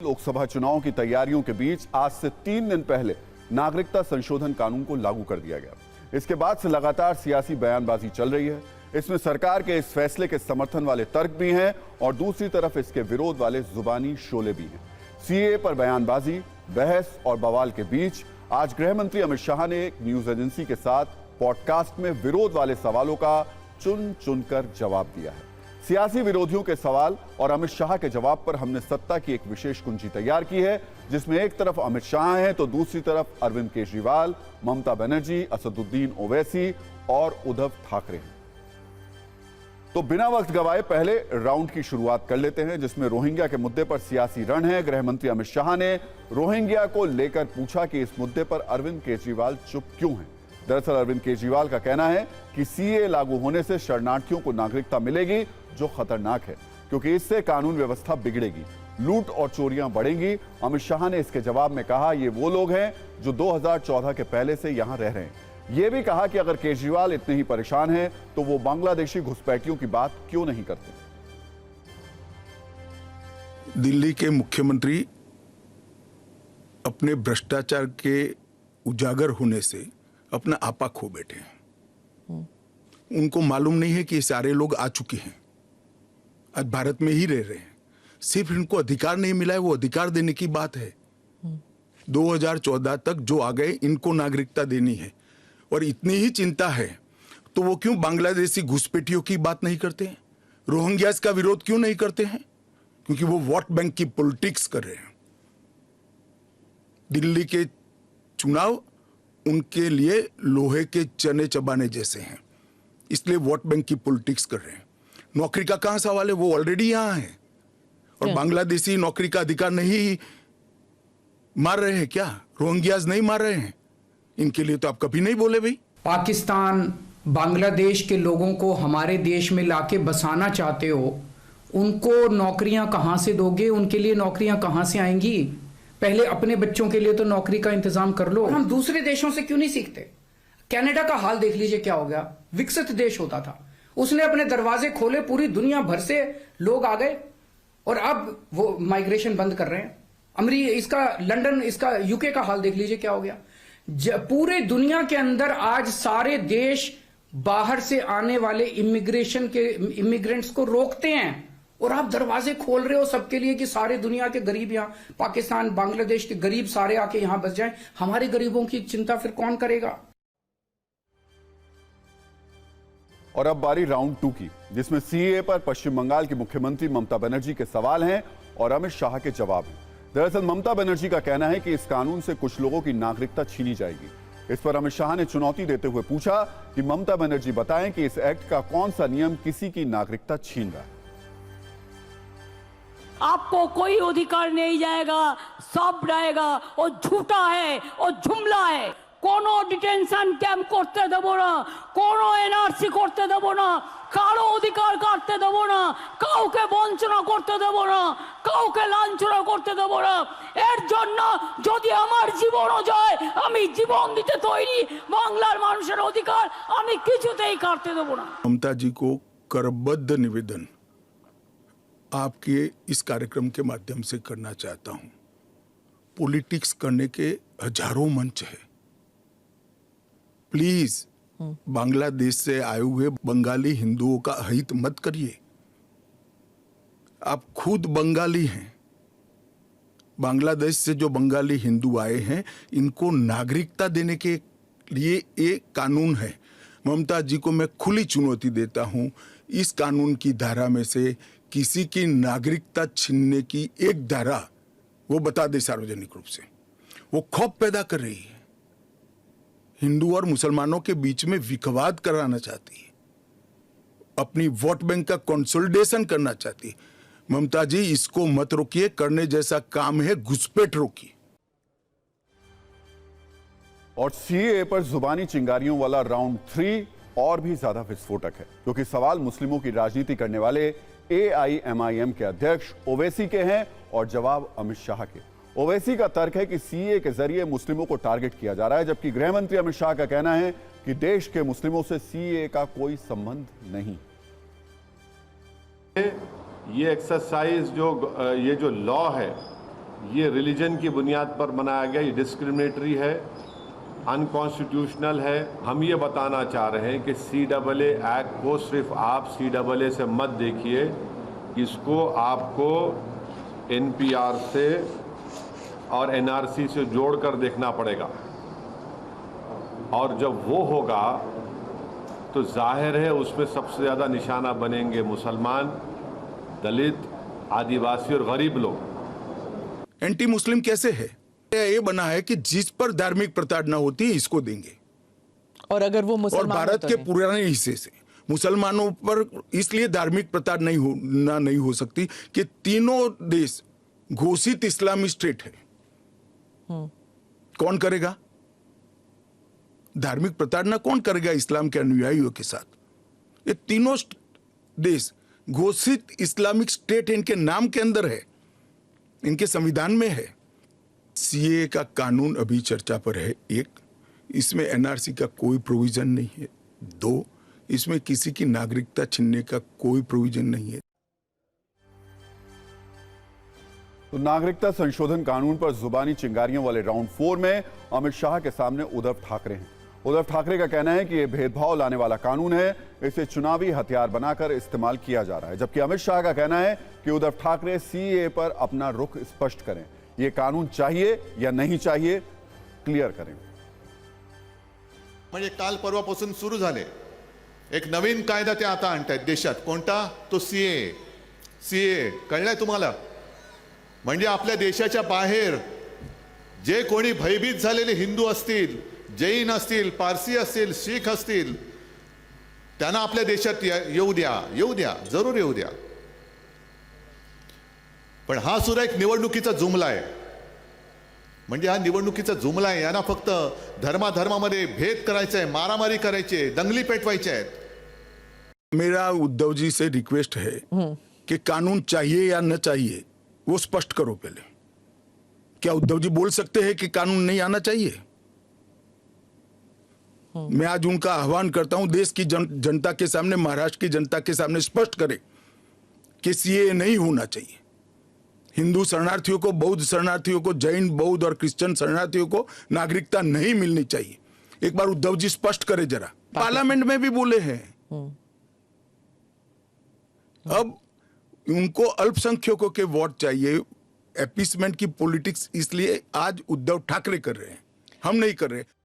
लोकसभा चुनाव की तैयारियों के बीच आज से 3 दिन पहले नागरिकता संशोधन कानून को लागू कर दिया गया। इसके बाद से लगातार सियासी बयानबाजी चल रही है। इसमें सरकार के इस फैसले के समर्थन वाले तर्क भी हैं और दूसरी तरफ इसके विरोध वाले जुबानी शोले भी हैं। सीएए पर बयानबाजी, बहस और बवाल के बीच आज गृह मंत्री अमित शाह ने एक न्यूज एजेंसी के साथ पॉडकास्ट में विरोध वाले सवालों का चुन चुनकर जवाब दिया है। सियासी विरोधियों के सवाल और अमित शाह के जवाब पर हमने सत्ता की एक विशेष कुंजी तैयार की है, जिसमें एक तरफ अमित शाह हैं तो दूसरी तरफ अरविंद केजरीवाल, ममता बनर्जी, असदुद्दीन ओवैसी और उद्धव ठाकरे हैं। तो बिना वक्त गवाए पहले राउंड की शुरुआत कर लेते हैं, जिसमें रोहिंग्या के मुद्दे पर सियासी रण है। गृह मंत्री अमित शाह ने रोहिंग्या को लेकर पूछा कि इस मुद्दे पर अरविंद केजरीवाल चुप क्यों हैं। दरअसल अरविंद केजरीवाल का कहना है कि सीए लागू होने से शरणार्थियों को नागरिकता मिलेगी, जो खतरनाक है क्योंकि इससे कानून व्यवस्था बिगड़ेगी, लूट और चोरियां बढ़ेंगी। अमित शाह ने इसके जवाब में कहा ये वो लोग हैं जो 2014 के पहले से यहां रह रहे हैं। यह भी कहा कि अगर केजरीवाल इतने ही परेशान हैं तो वो बांग्लादेशी घुसपैठियों की बात क्यों नहीं करते। दिल्ली के मुख्यमंत्री अपने भ्रष्टाचार के उजागर होने से अपना आपा खो बैठे हैं। उनको मालूम नहीं है कि ये सारे लोग आ चुके हैं, आज भारत में ही रह रहे हैं। सिर्फ इनको अधिकार नहीं मिला है, वो अधिकार देने की बात है। 2014 तक जो आ गए इनको नागरिकता देनी है, और इतनी ही चिंता है तो वो क्यों बांग्लादेशी घुसपैठियों की बात नहीं करते हैं, रोहिंग्यास का विरोध क्यों नहीं करते हैं? क्योंकि वो वोट बैंक की पॉलिटिक्स कर रहे हैं। दिल्ली के चुनाव उनके लिए लोहे के चने चबाने जैसे हैं, इसलिए वोट बैंक की पॉलिटिक्स कर रहे हैं। नौकरी का कहां सवाल है, वो ऑलरेडी यहां है। और बांग्लादेशी नौकरी का अधिकार नहीं मार रहे हैं क्या? रोहिंग्यास नहीं मार रहे हैं? इनके लिए तो आप कभी नहीं बोले भाई। पाकिस्तान, बांग्लादेश के लोगों को हमारे देश में लाके बसाना चाहते हो, उनको नौकरियां कहां से दोगे? उनके लिए नौकरियां कहां से आएंगी? पहले अपने बच्चों के लिए तो नौकरी का इंतजाम कर लो। हम दूसरे देशों से क्यों नहीं सीखते? कनाडा का हाल देख लीजिए क्या हो गया। विकसित देश होता था, उसने अपने दरवाजे खोले, पूरी दुनिया भर से लोग आ गए और अब वो माइग्रेशन बंद कर रहे हैं। इसका लंदन, इसका यूके का हाल देख लीजिए क्या हो गया। पूरे दुनिया के अंदर आज सारे देश बाहर से आने वाले इमिग्रेंट्स को रोकते हैं और आप दरवाजे खोल रहे हो सबके लिए कि सारे दुनिया के गरीब यहाँ, पाकिस्तान, बांग्लादेश के गरीब सारे आके यहां बस जाएं। हमारे गरीबों की चिंता फिर कौन करेगा? और अब बारी राउंड 2 की, जिसमें सीए पर पश्चिम बंगाल की मुख्यमंत्री ममता बनर्जी के सवाल हैं और अमित शाह के जवाब हैं। दरअसल ममता बनर्जी का कहना है कि इस कानून से कुछ लोगों की नागरिकता छीनी जाएगी। इस पर अमित शाह ने चुनौती देते हुए पूछा कि ममता बनर्जी बताएं कि इस एक्ट का कौन सा नियम किसी की नागरिकता छीन रहा है। आपको कोई अधिकार नहीं जाएगा, सब रहेगा। और झूठा है और जुमला है। কোনো ডিটেনশন ক্যাম্প করতে দেব না, কোনো এনআরসি করতে দেব না, কারো অধিকার কাটতে দেব না, কাউকে বঞ্চনা করতে দেব না, কাউকে লাঞ্ছনা করতে দেব না। এর জন্য যদি আমার জীবনও যায় আমি জীবন দিতে তৈরি। বাংলার মানুষের অধিকার আমি কিছুতেই কাটতে দেব না। ममता जी को करबद्ध निवेदन आपके इस कार्यक्रम के माध्यम से करना चाहता हूं। पॉलिटिक्स करने के हजारों मंच है, प्लीज बांग्लादेश से आए हुए बंगाली हिंदुओं का हित मत करिए। आप खुद बंगाली हैं। बांग्लादेश से जो बंगाली हिंदू आए हैं इनको नागरिकता देने के लिए एक कानून है। ममता जी को मैं खुली चुनौती देता हूं, इस कानून की धारा में से किसी की नागरिकता छीनने की एक धारा वो बता दे सार्वजनिक रूप से। वो खौफ पैदा कर रही है, हिंदू और मुसलमानों के बीच में विवाद कराना चाहती है, अपनी वोट बैंक का कंसोलिडेशन करना चाहती है। ममता जी इसको मत रोकिए, करने जैसा काम है घुसपैठ रोकिए। और सीए पर जुबानी चिंगारियों वाला राउंड 3 और भी ज्यादा विस्फोटक है, क्योंकि सवाल मुस्लिमों की राजनीति करने वाले एआईएमआईएम के अध्यक्ष ओवैसी के हैं और जवाब अमित शाह के। ओवैसी का तर्क है कि सीए के जरिए मुस्लिमों को टारगेट किया जा रहा है, जबकि गृह मंत्री अमित शाह का कहना है कि देश के मुस्लिमों से सीए का कोई संबंध नहीं। ये एक्सरसाइज ये जो लॉ है ये रिलीजन की बुनियाद पर बनाया गया, ये डिस्क्रिमिनेटरी है, अनकॉन्स्टिट्यूशनल है। हम ये बताना चाह रहे हैं कि CAA एक्ट को सिर्फ आप CAA से मत देखिए, इसको आपको NPR से और NRC से जोड़कर देखना पड़ेगा। और जब वो होगा तो जाहिर है उसमें सबसे ज़्यादा निशाना बनेंगे मुसलमान, दलित, आदिवासी और गरीब लोग। एंटी मुस्लिम कैसे है? ये बना है कि जिस पर धार्मिक प्रताड़ना होती है इसको देंगे, और अगर वो और मुसलमान भारत के पुराने हिस्से से मुसलमानों पर इसलिए धार्मिक प्रताड़ना नहीं हो सकती कि तीनों देश घोषित इस्लामी स्टेट है। कौन करेगा धार्मिक प्रताड़ना? कौन करेगा इस्लाम के अनुयायियों के साथ? ये तीनों देश घोषित इस्लामिक स्टेट इनके नाम के अंदर है, इनके संविधान में है। CAA का कानून अभी चर्चा पर है। एक, इसमें NRC का कोई प्रोविजन नहीं है। 2, इसमें किसी की नागरिकता छीनने का कोई प्रोविजन नहीं है। तो नागरिकता संशोधन कानून पर जुबानी चिंगारियों वाले राउंड 4 में अमित शाह के सामने उद्धव ठाकरे हैं। उद्धव ठाकरे का कहना है कि यह भेदभाव लाने वाला कानून है, इसे चुनावी हथियार बनाकर इस्तेमाल किया जा रहा है। जबकि अमित शाह का कहना है कि उद्धव ठाकरे CAA पर अपना रुख स्पष्ट करें, यह कानून चाहिए या नहीं चाहिए, क्लियर करें। म्हणजे काल परवापासून सुरू झाले एक नवीन कायदा ते आता आणतायत देशात. कोणता? तो CAA. कळलंय तुम्हाला? म्हणजे आपल्या देशाच्या बाहेर जे कोणी भयभीत झालेले हिंदू असतील, जैन असतील, पारसी असतील, शीख असतील, त्यांना आपल्या देशात येऊ द्या, जरूर येऊ द्या. पण हा सुद्धा एक निवडणुकीचा जुमला आहे. म्हणजे हा निवडणुकीचा जुमला आहे. यांना फक्त धर्माधर्मामध्ये भेद करायचा आहे, मारामारी करायची आहे, दंगली पेटवायच्या आहेत. मेरा उद्धव जी से रिक्वेस्ट है कि कानून चाहिए या न चाहिए वो स्पष्ट करो पहले। क्या उद्धव जी बोल सकते हैं कि कानून नहीं आना चाहिए? मैं आज उनका आह्वान करता हूं, देश की जनता के सामने, महाराष्ट्र की जनता के सामने स्पष्ट करें कि CAA नहीं होना चाहिए। हिंदू शरणार्थियों को, बौद्ध शरणार्थियों को, जैन, बौद्ध और क्रिश्चियन शरणार्थियों को नागरिकता नहीं मिलनी चाहिए। एक बार उद्धव जी स्पष्ट करें जरा। पार्लियामेंट में भी बोले हैं। अब उनको अल्पसंख्यकों के वोट चाहिए। एपीसमेंट की पॉलिटिक्स इसलिए आज उद्धव ठाकरे कर रहे हैं, हम नहीं कर रहे।